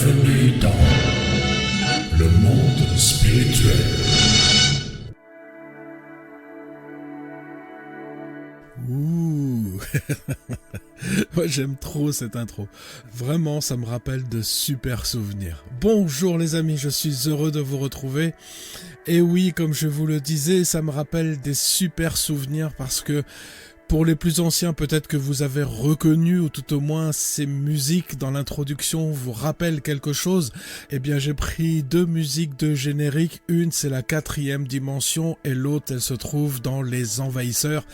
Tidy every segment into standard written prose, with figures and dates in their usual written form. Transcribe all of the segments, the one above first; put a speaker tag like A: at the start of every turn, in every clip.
A: Bienvenue dans le monde spirituel.
B: Ouh. Moi j'aime trop cette intro. Vraiment, ça me rappelle de super souvenirs. Bonjour les amis, je suis heureux de vous retrouver. Et oui, comme je vous le disais, ça me rappelle des super souvenirs parce que pour les plus anciens, peut-être que vous avez reconnu, ou tout au moins ces musiques dans l'introduction vous rappellent quelque chose. Eh bien, j'ai pris deux musiques de générique. Une, c'est la 4e dimension, et l'autre, elle se trouve dans Les Envahisseurs.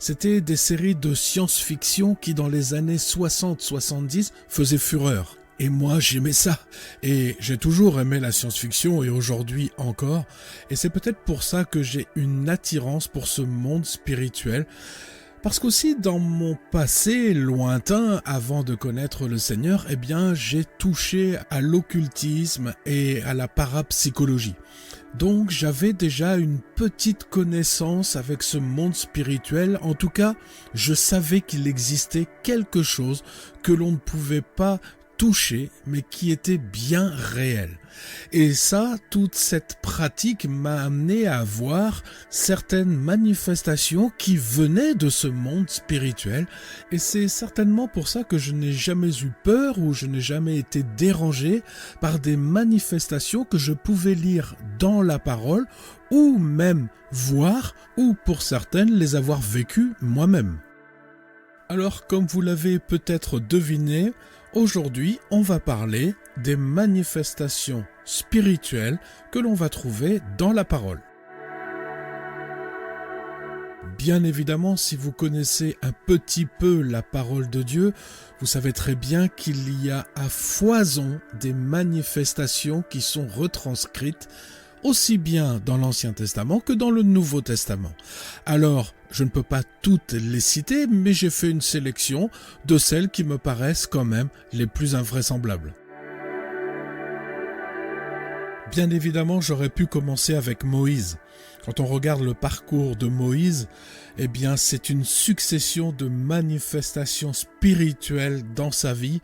B: C'était des séries de science-fiction qui, dans les années 60-70, faisaient fureur. Et moi, j'aimais ça. Et j'ai toujours aimé la science-fiction, et aujourd'hui encore. Et c'est peut-être pour ça que j'ai une attirance pour ce monde spirituel. Parce qu'aussi, dans mon passé lointain, avant de connaître le Seigneur, eh bien, j'ai touché à l'occultisme et à la parapsychologie. Donc, j'avais déjà une petite connaissance avec ce monde spirituel. En tout cas, je savais qu'il existait quelque chose que l'on ne pouvait pas touché, mais qui était bien réel. Et ça, toute cette pratique m'a amené à voir certaines manifestations qui venaient de ce monde spirituel, et c'est certainement pour ça que je n'ai jamais eu peur ou je n'ai jamais été dérangé par des manifestations que je pouvais lire dans la parole ou même voir, ou pour certaines les avoir vécues moi-même. Alors, comme vous l'avez peut-être deviné, aujourd'hui, on va parler des manifestations spirituelles que l'on va trouver dans la parole. Bien évidemment, si vous connaissez un petit peu la parole de Dieu, vous savez très bien qu'il y a à foison des manifestations qui sont retranscrites aussi bien dans l'Ancien Testament que dans le Nouveau Testament. Alors, je ne peux pas toutes les citer, mais j'ai fait une sélection de celles qui me paraissent quand même les plus invraisemblables. Bien évidemment, j'aurais pu commencer avec Moïse. Quand on regarde le parcours de Moïse, eh bien, c'est une succession de manifestations spirituelles dans sa vie,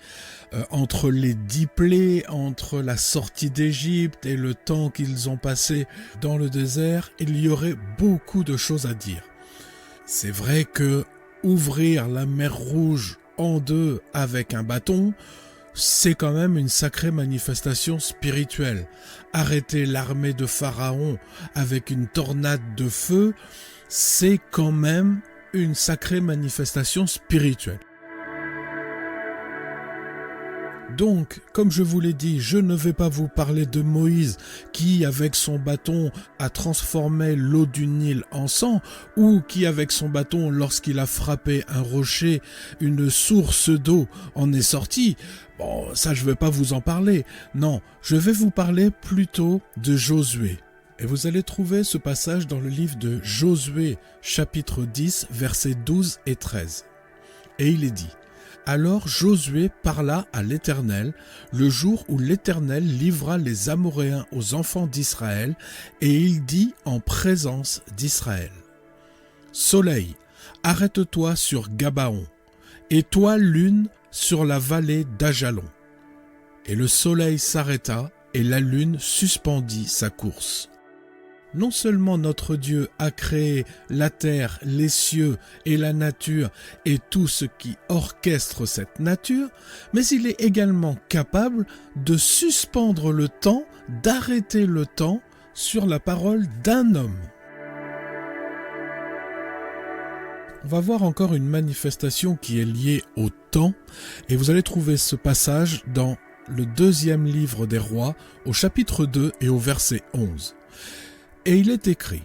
B: entre les 10 plaies, entre la sortie d'Égypte et le temps qu'ils ont passé dans le désert, il y aurait beaucoup de choses à dire. C'est vrai que ouvrir la mer Rouge en deux avec un bâton, c'est quand même une sacrée manifestation spirituelle. Arrêter l'armée de Pharaon avec une tornade de feu, c'est quand même une sacrée manifestation spirituelle. Donc, comme je vous l'ai dit, je ne vais pas vous parler de Moïse qui, avec son bâton, a transformé l'eau du Nil en sang, ou qui, avec son bâton, lorsqu'il a frappé un rocher, une source d'eau en est sortie. Bon, ça je ne vais pas vous en parler. Non, je vais vous parler plutôt de Josué. Et vous allez trouver ce passage dans le livre de Josué, chapitre 10, versets 12 et 13. Et il est dit: Alors Josué parla à l'Éternel le jour où l'Éternel livra les Amoréens aux enfants d'Israël, et il dit en présence d'Israël: Soleil, arrête-toi sur Gabaon, et toi lune sur la vallée d'Ajalon. Et le soleil s'arrêta, et la lune suspendit sa course. Non seulement notre Dieu a créé la terre, les cieux et la nature et tout ce qui orchestre cette nature, mais il est également capable de suspendre le temps, d'arrêter le temps sur la parole d'un homme. On va voir encore une manifestation qui est liée au temps, et vous allez trouver ce passage dans le 2e livre des Rois, au chapitre 2 et au verset 11. Et il est écrit: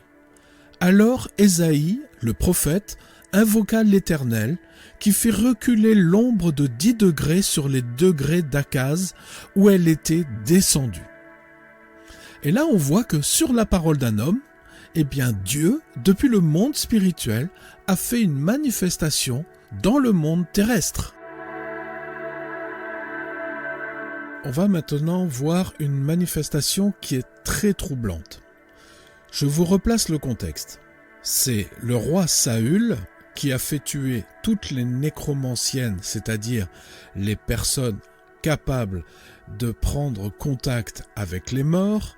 B: Alors Ésaïe, le prophète, invoqua l'Éternel, qui fit reculer l'ombre de 10 degrés sur les degrés d'Akaz, où elle était descendue. Et là, on voit que sur la parole d'un homme, eh bien Dieu, depuis le monde spirituel, a fait une manifestation dans le monde terrestre. On va maintenant voir une manifestation qui est très troublante. Je vous replace le contexte. C'est le roi Saül qui a fait tuer toutes les nécromanciennes, c'est-à-dire les personnes capable de prendre contact avec les morts,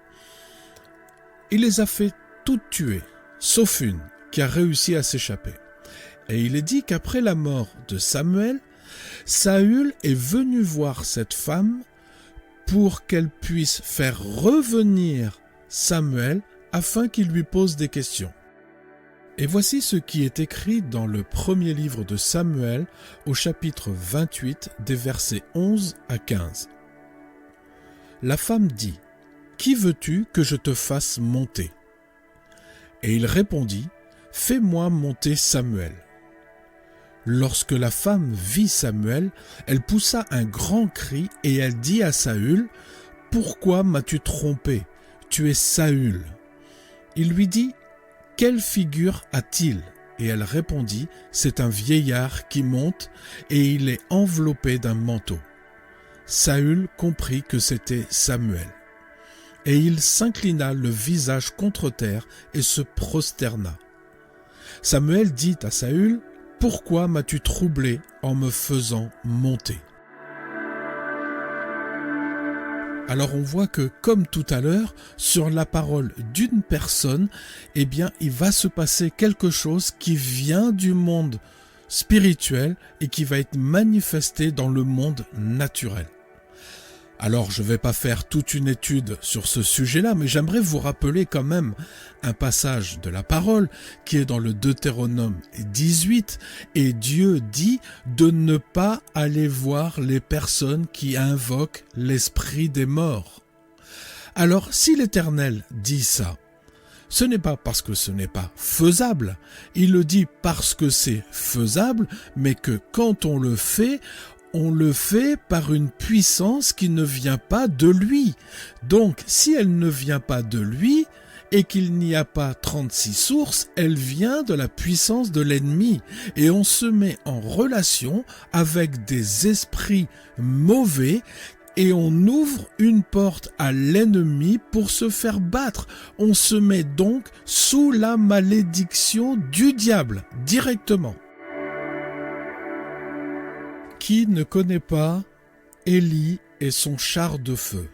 B: il les a fait toutes tuer, sauf une qui a réussi à s'échapper. Et il est dit qu'après la mort de Samuel, Saül est venu voir cette femme pour qu'elle puisse faire revenir Samuel afin qu'il lui pose des questions. Et voici ce qui est écrit dans le premier livre de Samuel au chapitre 28 des versets 11 à 15. La femme dit : « Qui veux-tu que je te fasse monter ? » Et il répondit : « Fais-moi monter Samuel. » Lorsque la femme vit Samuel, elle poussa un grand cri et elle dit à Saül : « Pourquoi m'as-tu trompé ? Tu es Saül. » Il lui dit : « Quelle figure a-t-il ? » Et elle répondit : « C'est un vieillard qui monte et il est enveloppé d'un manteau. » Saül comprit que c'était Samuel. Et il s'inclina le visage contre terre et se prosterna. Samuel dit à Saül : « Pourquoi m'as-tu troublé en me faisant monter ?» Alors on voit que, comme tout à l'heure, sur la parole d'une personne, eh bien, il va se passer quelque chose qui vient du monde spirituel et qui va être manifesté dans le monde naturel. Alors, je ne vais pas faire toute une étude sur ce sujet-là, mais j'aimerais vous rappeler quand même un passage de la parole qui est dans le Deutéronome 18, et Dieu dit de ne pas aller voir les personnes qui invoquent l'esprit des morts. Alors, si l'Éternel dit ça, ce n'est pas parce que ce n'est pas faisable, il le dit parce que c'est faisable, mais que quand on le fait par une puissance qui ne vient pas de lui. Donc, si elle ne vient pas de lui, et qu'il n'y a pas 36 sources, elle vient de la puissance de l'ennemi. Et on se met en relation avec des esprits mauvais, et on ouvre une porte à l'ennemi pour se faire battre. On se met donc sous la malédiction du diable, directement. Qui ne connaît pas Élie et son char de feu ?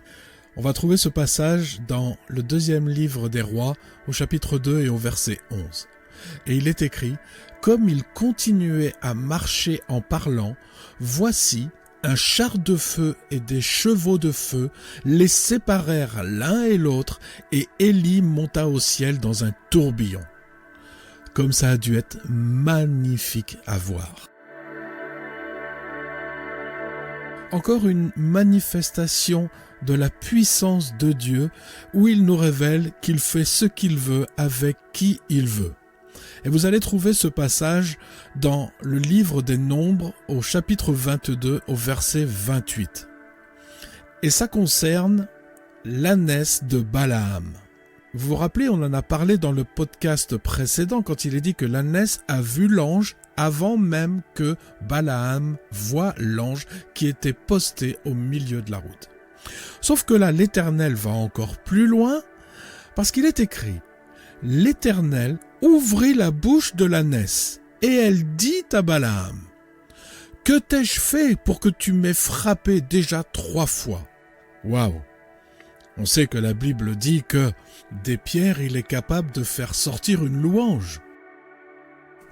B: On va trouver ce passage dans le 2e livre des Rois, au chapitre 2 et au verset 11. Et il est écrit : « Comme ils continuaient à marcher en parlant, voici, un char de feu et des chevaux de feu les séparèrent l'un et l'autre, et Élie monta au ciel dans un tourbillon. » Comme ça a dû être magnifique à voir. Encore une manifestation de la puissance de Dieu où il nous révèle qu'il fait ce qu'il veut avec qui il veut. Et vous allez trouver ce passage dans le livre des Nombres au chapitre 22 au verset 28. Et ça concerne l'ânesse de Balaam. Vous vous rappelez, on en a parlé dans le podcast précédent quand il est dit que l'ânesse a vu l'ange avant même que Balaam voie l'ange qui était posté au milieu de la route. Sauf que là, l'Éternel va encore plus loin, parce qu'il est écrit : « L'Éternel ouvrit la bouche de l'ânesse, et elle dit à Balaam : « Que t'ai-je fait pour que tu m'aies frappé déjà 3 fois ?» Waouh! On sait que la Bible dit que des pierres, il est capable de faire sortir une louange.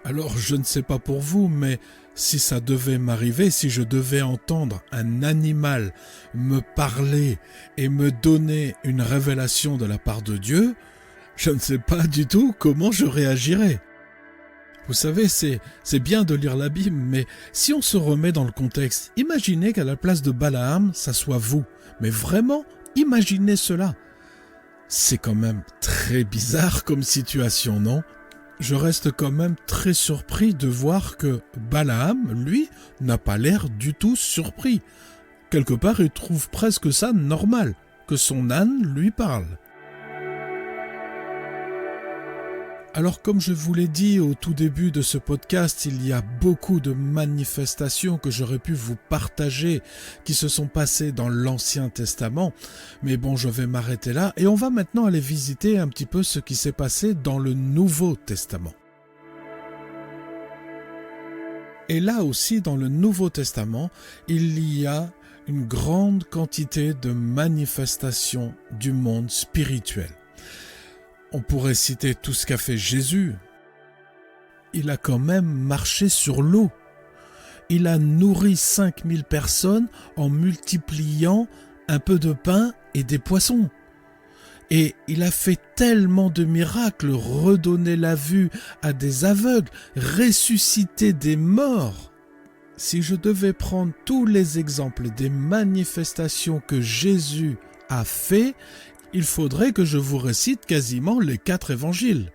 B: Alors, je ne sais pas pour vous, mais si ça devait m'arriver, si je devais entendre un animal me parler et me donner une révélation de la part de Dieu, je ne sais pas du tout comment je réagirais. Vous savez, c'est bien de lire la Bible, mais si on se remet dans le contexte, imaginez qu'à la place de Balaam, ça soit vous. Mais vraiment, imaginez cela. C'est quand même très bizarre comme situation, non ? Je reste quand même très surpris de voir que Balaam, lui, n'a pas l'air du tout surpris. Quelque part, il trouve presque ça normal, que son âne lui parle. Alors, comme je vous l'ai dit au tout début de ce podcast, il y a beaucoup de manifestations que j'aurais pu vous partager qui se sont passées dans l'Ancien Testament. Mais bon, je vais m'arrêter là et on va maintenant aller visiter un petit peu ce qui s'est passé dans le Nouveau Testament. Et là aussi, dans le Nouveau Testament, il y a une grande quantité de manifestations du monde spirituel. On pourrait citer tout ce qu'a fait Jésus. Il a quand même marché sur l'eau. Il a nourri 5000 personnes en multipliant un peu de pain et des poissons. Et il a fait tellement de miracles, redonné la vue à des aveugles, ressuscité des morts. Si je devais prendre tous les exemples des manifestations que Jésus a fait, il faudrait que je vous récite quasiment les 4 évangiles.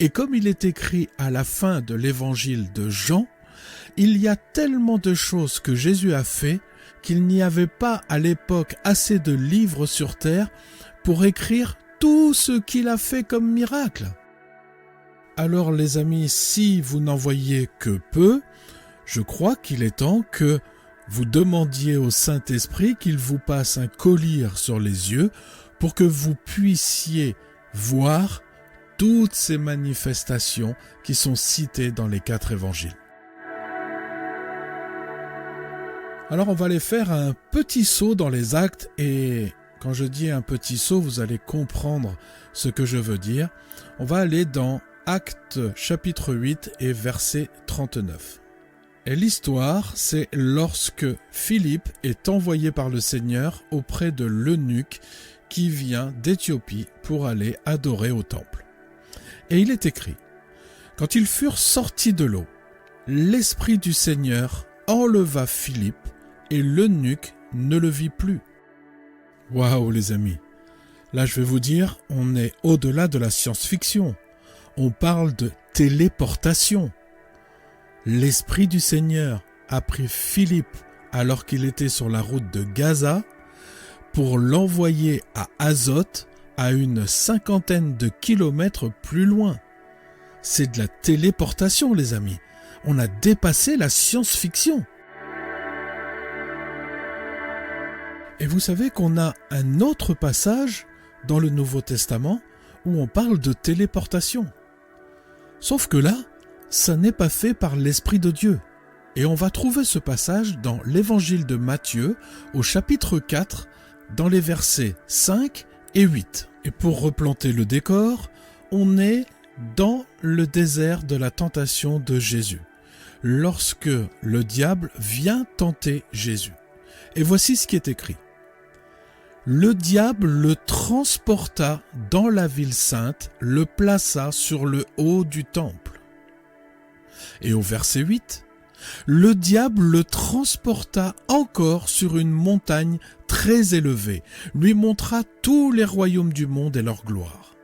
B: Et comme il est écrit à la fin de l'évangile de Jean, il y a tellement de choses que Jésus a fait qu'il n'y avait pas à l'époque assez de livres sur terre pour écrire tout ce qu'il a fait comme miracle. Alors les amis, si vous n'en voyez que peu, je crois qu'il est temps que vous demandiez au Saint-Esprit qu'il vous passe un collier sur les yeux pour que vous puissiez voir toutes ces manifestations qui sont citées dans les 4 évangiles. Alors on va aller faire un petit saut dans les actes et quand je dis un petit saut, vous allez comprendre ce que je veux dire. On va aller dans Actes chapitre 8 et verset 39. Et l'histoire, c'est lorsque Philippe est envoyé par le Seigneur auprès de l'eunuque qui vient d'Éthiopie pour aller adorer au temple. Et il est écrit, « Quand ils furent sortis de l'eau, l'Esprit du Seigneur enleva Philippe et l'eunuque ne le vit plus. » Waouh les amis, là je vais vous dire, on est au-delà de la science-fiction. On parle de téléportation. L'Esprit du Seigneur a pris Philippe alors qu'il était sur la route de Gaza pour l'envoyer à Azote, à une 50aine de kilomètres plus loin. C'est de la téléportation les amis. On a dépassé la science-fiction. Et vous savez qu'on a un autre passage dans le Nouveau Testament où on parle de téléportation. Sauf que là, ça n'est pas fait par l'Esprit de Dieu. Et on va trouver ce passage dans l'Évangile de Matthieu, au chapitre 4, dans les versets 5 et 8. Et pour replanter le décor, on est dans le désert de la tentation de Jésus, lorsque le diable vient tenter Jésus. Et voici ce qui est écrit. Le diable le transporta dans la ville sainte, le plaça sur le haut du temple. Et au verset 8, le diable le transporta encore sur une montagne très élevée, lui montra tous les royaumes du monde et leur gloire.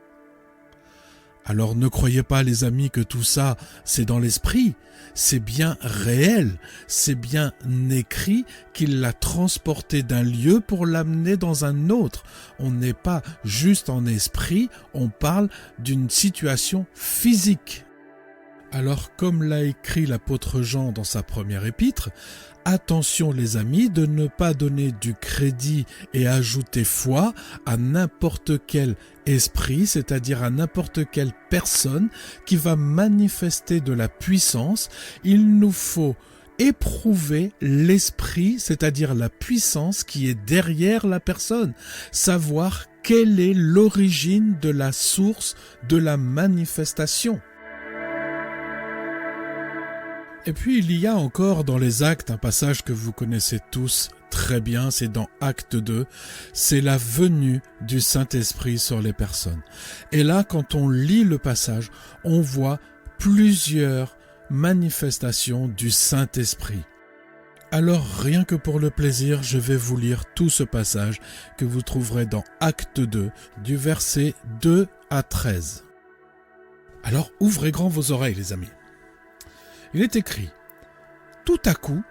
B: Alors ne croyez pas les amis que tout ça c'est dans l'esprit, c'est bien réel, c'est bien écrit qu'il l'a transporté d'un lieu pour l'amener dans un autre. On n'est pas juste en esprit, on parle d'une situation physique. Alors comme l'a écrit l'apôtre Jean dans sa première épître, attention les amis de ne pas donner du crédit et ajouter foi à n'importe quel esprit, c'est-à-dire à n'importe quelle personne qui va manifester de la puissance. Il nous faut éprouver l'esprit, c'est-à-dire la puissance qui est derrière la personne, savoir quelle est l'origine de la source de la manifestation. Et puis il y a encore dans les Actes un passage que vous connaissez tous très bien, c'est dans Acte 2, c'est la venue du Saint-Esprit sur les personnes. Et là, quand on lit le passage, on voit plusieurs manifestations du Saint-Esprit. Alors rien que pour le plaisir, je vais vous lire tout ce passage que vous trouverez dans Acte 2, du verset 2 à 13. Alors ouvrez grand vos oreilles les amis. Il est écrit, « Tout à coup,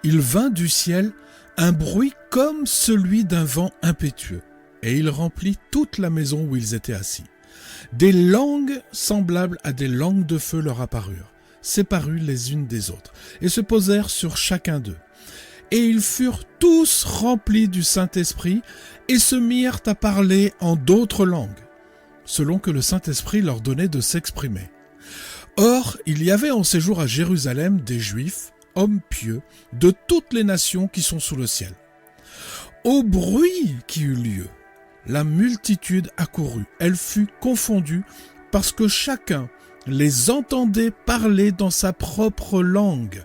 B: il vint du ciel un bruit comme celui d'un vent impétueux, et il remplit toute la maison où ils étaient assis. Des langues semblables à des langues de feu leur apparurent, séparées les unes des autres, et se posèrent sur chacun d'eux. Et ils furent tous remplis du Saint-Esprit, et se mirent à parler en d'autres langues, selon que le Saint-Esprit leur donnait de s'exprimer. Or, il y avait en séjour à Jérusalem des Juifs, hommes pieux, de toutes les nations qui sont sous le ciel. Au bruit qui eut lieu, la multitude accourut. Elle fut confondue parce que chacun les entendait parler dans sa propre langue.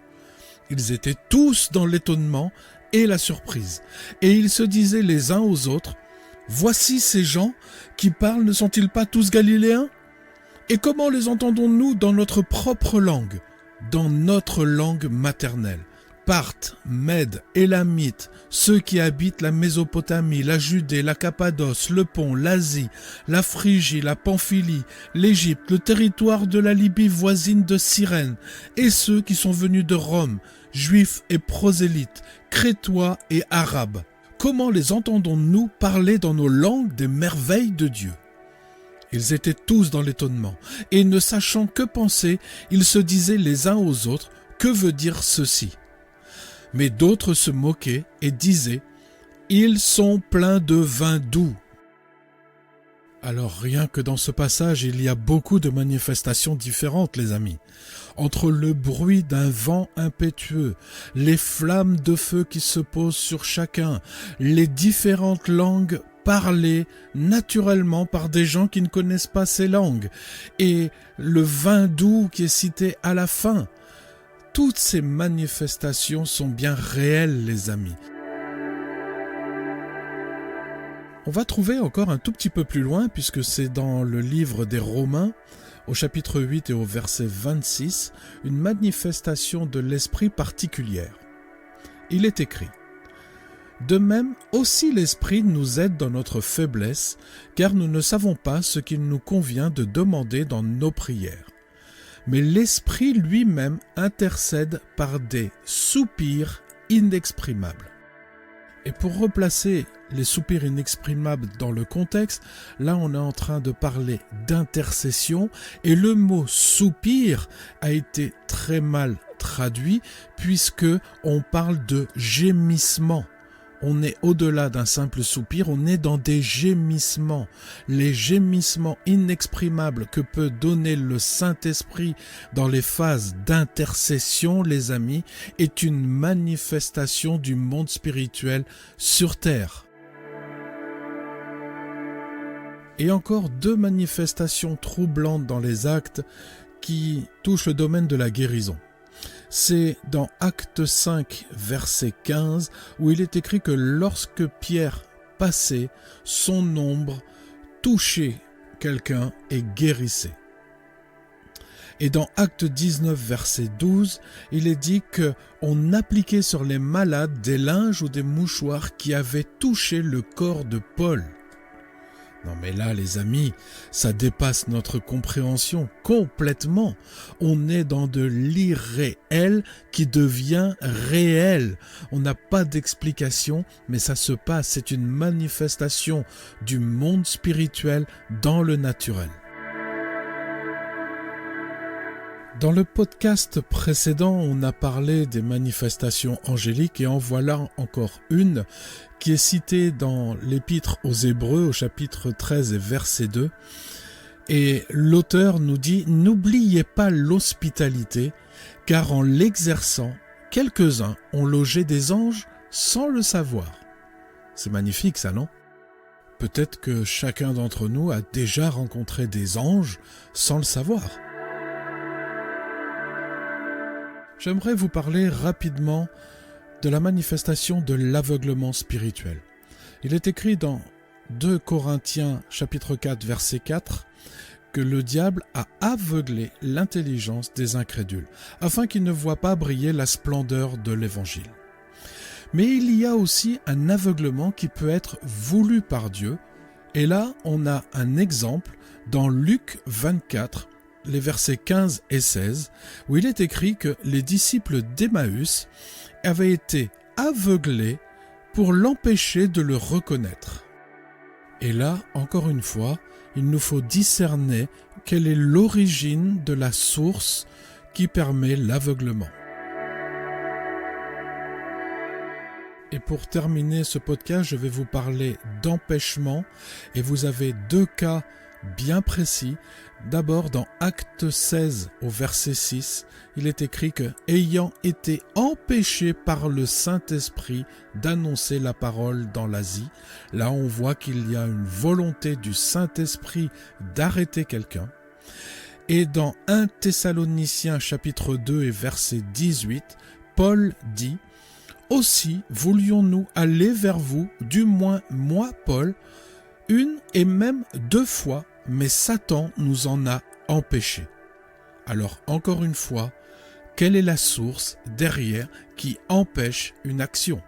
B: Ils étaient tous dans l'étonnement et la surprise. Et ils se disaient les uns aux autres, « Voici ces gens qui parlent, ne sont-ils pas tous galiléens ? Et comment les entendons-nous dans notre propre langue, dans notre langue maternelle ? Parthes, Mèdes, Élamites, ceux qui habitent la Mésopotamie, la Judée, la Cappadoce, le Pont, l'Asie, la Phrygie, la Pamphylie, l'Égypte, le territoire de la Libye voisine de Cyrène, et ceux qui sont venus de Rome, juifs et prosélytes, crétois et arabes. Comment les entendons-nous parler dans nos langues des merveilles de Dieu ? Ils étaient tous dans l'étonnement, et ne sachant que penser, ils se disaient les uns aux autres, « Que veut dire ceci ?» Mais d'autres se moquaient et disaient « Ils sont pleins de vin doux ». Alors rien que dans ce passage, il y a beaucoup de manifestations différentes, les amis. Entre le bruit d'un vent impétueux, les flammes de feu qui se posent sur chacun, les différentes langues parlées naturellement par des gens qui ne connaissent pas ces langues, et le vin doux qui est cité à la fin. Toutes ces manifestations sont bien réelles, les amis. On va trouver encore un tout petit peu plus loin, puisque c'est dans le livre des Romains, au chapitre 8 et au verset 26, une manifestation de l'esprit particulière. Il est écrit « De même, aussi l'esprit nous aide dans notre faiblesse, car nous ne savons pas ce qu'il nous convient de demander dans nos prières. Mais l'Esprit lui-même intercède par des soupirs inexprimables. » Et pour replacer les soupirs inexprimables dans le contexte, là on est en train de parler d'intercession, et le mot soupir a été très mal traduit puisque on parle de gémissement. On est au-delà d'un simple soupir, on est dans des gémissements. Les gémissements inexprimables que peut donner le Saint-Esprit dans les phases d'intercession, les amis, est une manifestation du monde spirituel sur terre. Et encore deux manifestations troublantes dans les actes qui touchent le domaine de la guérison. C'est dans Acte 5, verset 15, où il est écrit que lorsque Pierre passait, son ombre touchait quelqu'un et guérissait. Et dans Acte 19, verset 12, il est dit qu'on appliquait sur les malades des linges ou des mouchoirs qui avaient touché le corps de Paul. Non mais là, les amis, ça dépasse notre compréhension complètement. On est dans de l'irréel qui devient réel. On n'a pas d'explication, mais ça se passe. C'est une manifestation du monde spirituel dans le naturel. Dans le podcast précédent, on a parlé des manifestations angéliques et en voilà encore une qui est citée dans l'épître aux Hébreux au chapitre 13 et verset 2. Et l'auteur nous dit « N'oubliez pas l'hospitalité, car en l'exerçant, quelques-uns ont logé des anges sans le savoir. » C'est magnifique ça, non ? Peut-être que chacun d'entre nous a déjà rencontré des anges sans le savoir. J'aimerais vous parler rapidement de la manifestation de l'aveuglement spirituel. Il est écrit dans 2 Corinthiens chapitre 4 verset 4 que le diable a aveuglé l'intelligence des incrédules afin qu'ils ne voient pas briller la splendeur de l'évangile. Mais il y a aussi un aveuglement qui peut être voulu par Dieu, et là on a un exemple dans Luc 24 les versets 15 et 16, où il est écrit que les disciples d'Emmaüs avaient été aveuglés pour l'empêcher de le reconnaître. Et là, encore une fois, il nous faut discerner quelle est l'origine de la source qui permet l'aveuglement. Et pour terminer ce podcast, je vais vous parler d'empêchement, et vous avez 2 cas bien précis. D'abord, dans Acte 16 au verset 6, il est écrit que « Ayant été empêchés par le Saint-Esprit d'annoncer la parole dans l'Asie », là on voit qu'il y a une volonté du Saint-Esprit d'arrêter quelqu'un. Et dans 1 Thessaloniciens chapitre 2 et verset 18, Paul dit « Aussi voulions-nous aller vers vous, du moins moi, Paul, une et même 2 fois, mais Satan nous en a empêchés. » Alors, encore une fois, quelle est la source derrière qui empêche une action ?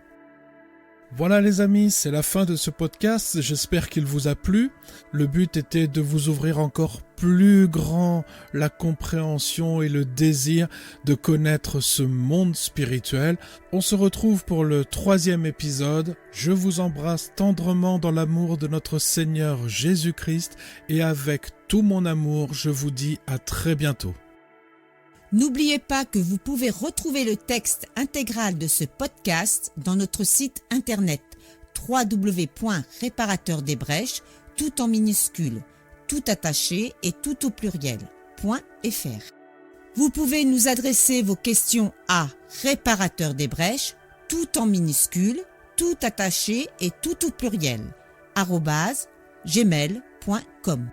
B: Voilà les amis, c'est la fin de ce podcast, j'espère qu'il vous a plu. Le but était de vous ouvrir encore plus grand la compréhension et le désir de connaître ce monde spirituel. On se retrouve pour le 3e épisode. Je vous embrasse tendrement dans l'amour de notre Seigneur Jésus-Christ et avec tout mon amour, je vous dis à très bientôt.
C: N'oubliez pas que vous pouvez retrouver le texte intégral de ce podcast dans notre site internet www.réparateurdesbrèches, tout en minuscules, tout attaché et tout au pluriel, .fr. Vous pouvez nous adresser vos questions à réparateurdesbrèches, tout en minuscules, tout attaché et tout au pluriel, @gmail.com.